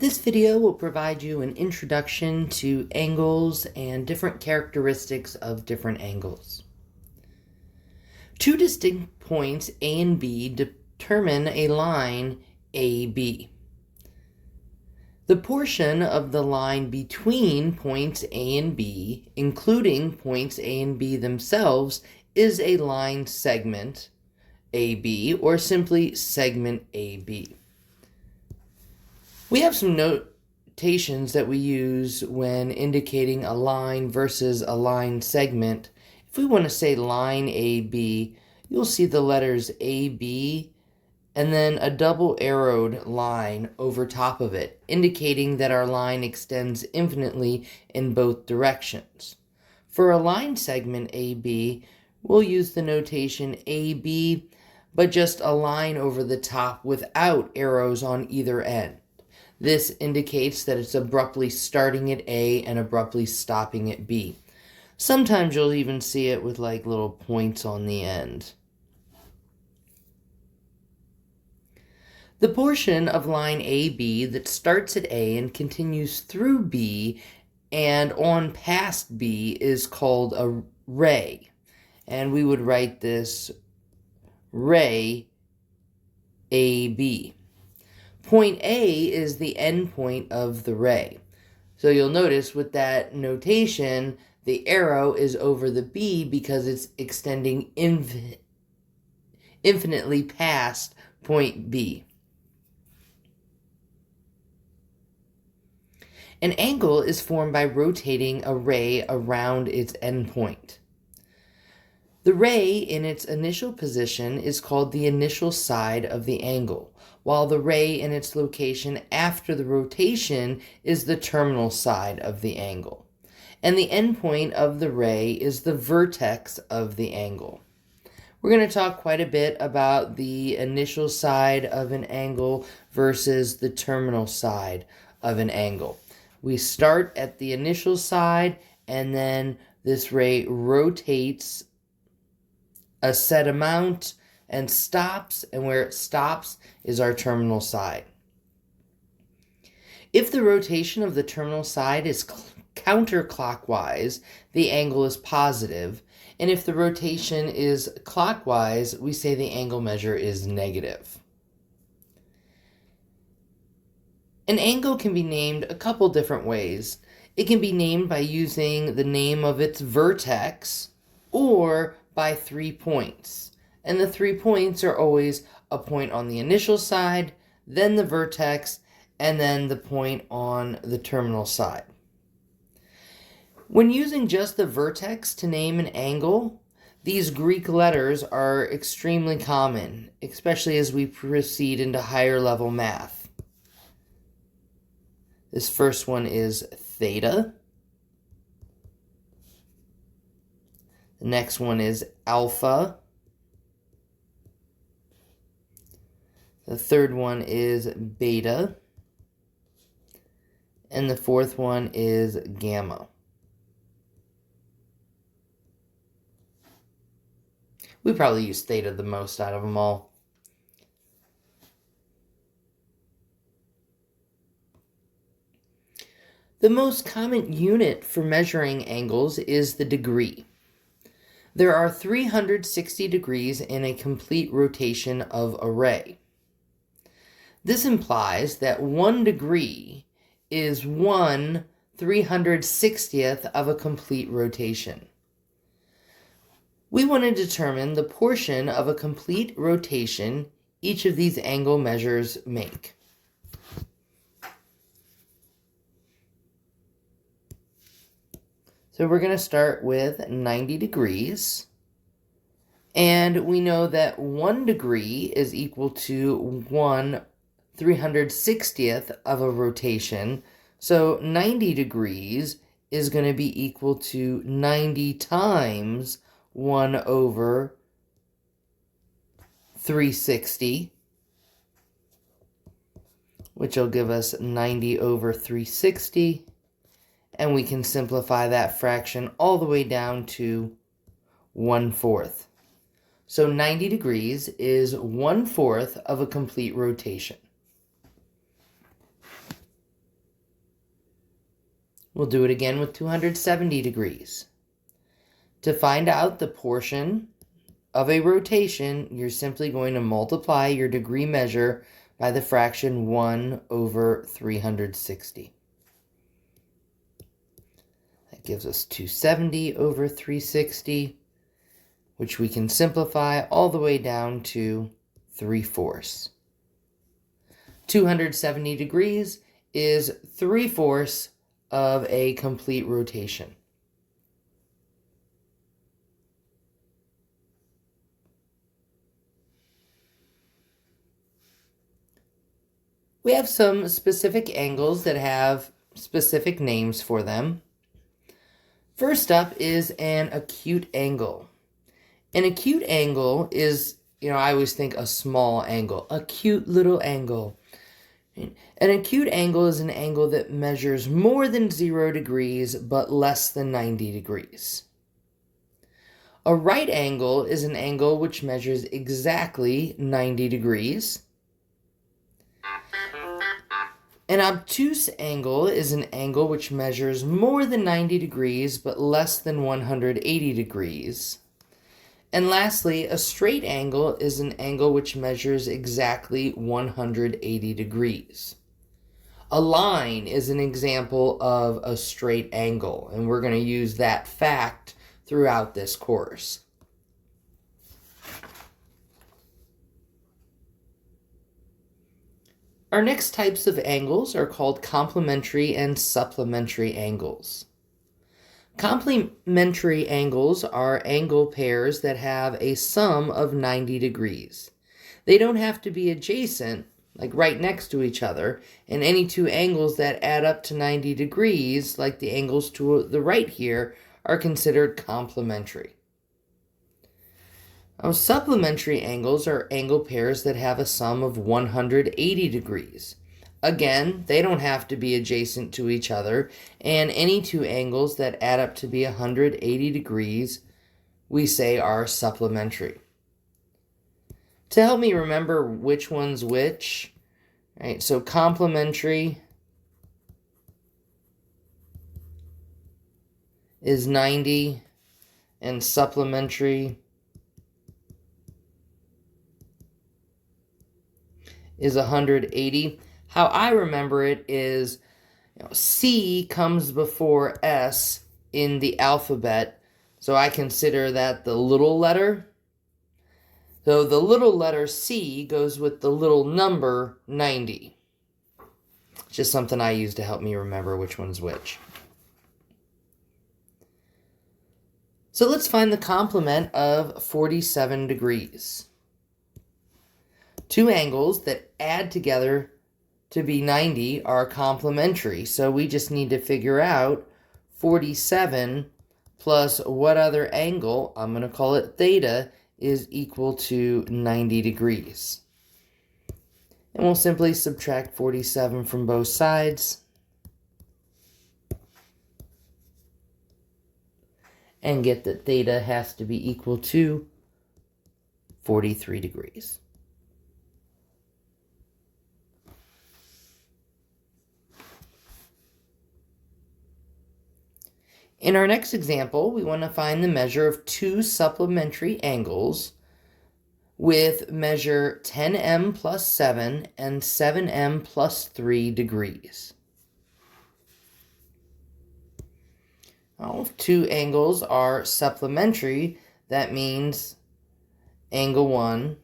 This video will provide you an introduction to angles and different characteristics of different angles. Two distinct points A and B determine a line AB. The portion of the line between points A and B, including points A and B themselves, is a line segment AB, or simply segment AB. We have some notations that we use when indicating a line versus a line segment. If we want to say line AB, you'll see the letters AB and then a double arrowed line over top of it, indicating that our line extends infinitely in both directions. For a line segment AB, we'll use the notation AB, but just a line over the top without arrows on either end. This indicates that it's abruptly starting at A and abruptly stopping at B. Sometimes you'll even see it with like little points on the end. The portion of line AB that starts at A and continues through B and on past B is called a ray. And we would write this ray AB. Point A is the end point of the ray. So you'll notice with that notation, the arrow is over the B because it's extending infinitely past point B. An angle is formed by rotating a ray around its endpoint. The ray in its initial position is called the initial side of the angle, while the ray in its location after the rotation is the terminal side of the angle. And the endpoint of the ray is the vertex of the angle. We're going to talk quite a bit about the initial side of an angle versus the terminal side of an angle. We start at the initial side, and then this ray rotates a set amount and stops, and where it stops is our terminal side. If the rotation of the terminal side is counterclockwise, the angle is positive, and if the rotation is clockwise, we say the angle measure is negative. An angle can be named a couple different ways. It can be named by using the name of its vertex or by 3 points. And the 3 points are always a point on the initial side, then the vertex, and then the point on the terminal side. When using just the vertex to name an angle, these Greek letters are extremely common, especially as we proceed into higher level math. This first one is theta. The next one is alpha. The third one is beta. And the fourth one is gamma. We probably use theta the most out of them all. The most common unit for measuring angles is the degree. There are 360 degrees in a complete rotation of a ray. This implies that 1 degree is 1/360th of a complete rotation. We want to determine the portion of a complete rotation each of these angle measures make. So we're going to start with 90 degrees. And we know that 1 degree is equal to 1/360th of a rotation. So 90 degrees is going to be equal to 90 times 1/360, which will give us 90/360. And we can simplify that fraction all the way down to 1/4. So 90 degrees is 1/4 of a complete rotation. We'll do it again with 270 degrees. To find out the portion of a rotation, you're simply going to multiply your degree measure by the fraction 1 over 360. That gives us 270 over 360, which we can simplify all the way down to 3/4. 270 degrees is 3/4 of a complete rotation. We have some specific angles that have specific names for them. First up is an acute angle. An acute angle is, I always think a small angle, a cute little angle. An acute angle is an angle that measures more than 0 degrees but less than 90 degrees. A right angle is an angle which measures exactly 90 degrees. An obtuse angle is an angle which measures more than 90 degrees but less than 180 degrees. And lastly, a straight angle is an angle which measures exactly 180 degrees. A line is an example of a straight angle, and we're going to use that fact throughout this course. Our next types of angles are called complementary and supplementary angles. Complementary angles are angle pairs that have a sum of 90 degrees. They don't have to be adjacent, like right next to each other, and any two angles that add up to 90 degrees, like the angles to the right here, are considered complementary. Now, supplementary angles are angle pairs that have a sum of 180 degrees. Again, they don't have to be adjacent to each other, and any two angles that add up to be 180 degrees, we say are supplementary. To help me remember which one's which, right, so complementary is 90, and supplementary is 180. How I remember it is, C comes before S in the alphabet, so I consider that the little letter. So the little letter C goes with the little number 90. It's just something I use to help me remember which one's which. So let's find the complement of 47 degrees. Two angles that add together to be 90 are complementary, so we just need to figure out 47 plus what other angle, I'm going to call it theta, is equal to 90 degrees. And we'll simply subtract 47 from both sides and get that theta has to be equal to 43 degrees. In our next example, we want to find the measure of two supplementary angles with measure 10m plus 7 and 7m plus 3 degrees. Now, if two angles are supplementary, that means angle 1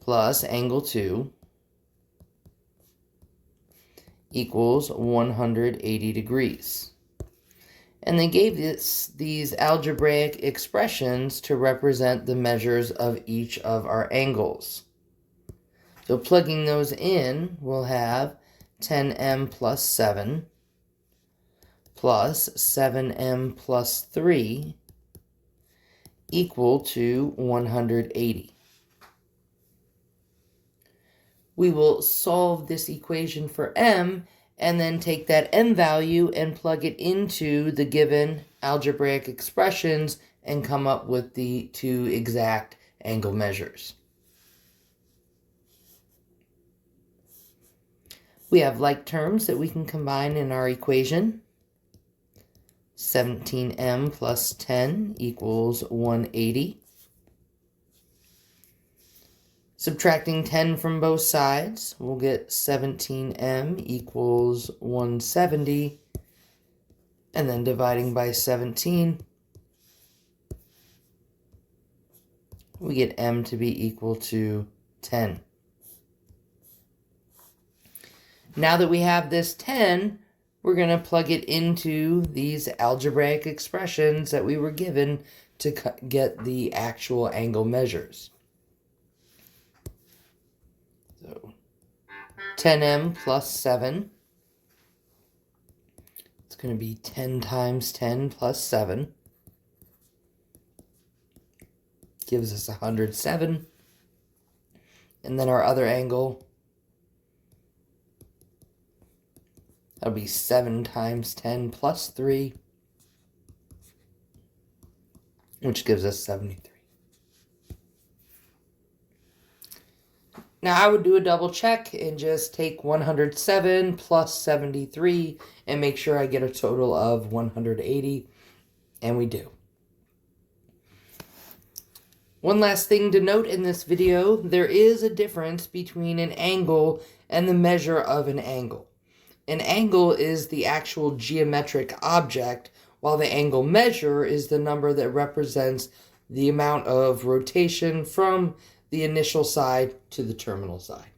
plus angle 2 equals 180 degrees. And they gave these algebraic expressions to represent the measures of each of our angles. So plugging those in, we'll have 10m plus 7 plus 7m plus 3 equal to 180. We will solve this equation for m and then take that m value and plug it into the given algebraic expressions and come up with the two exact angle measures. We have like terms that we can combine in our equation. 17m plus 10 equals 180. Subtracting 10 from both sides, we'll get 17m equals 170. And then dividing by 17, we get m to be equal to 10. Now that we have this 10, we're going to plug it into these algebraic expressions that we were given to get the actual angle measures. So 10m plus 7, it's going to be 10 times 10 plus 7, gives us 107. And then our other angle, that'll be 7 times 10 plus 3, which gives us 73. Now I would do a double check and just take 107 plus 73 and make sure I get a total of 180, and we do. One last thing to note in this video, there is a difference between an angle and the measure of an angle. An angle is the actual geometric object, while the angle measure is the number that represents the amount of rotation from the initial side to the terminal side.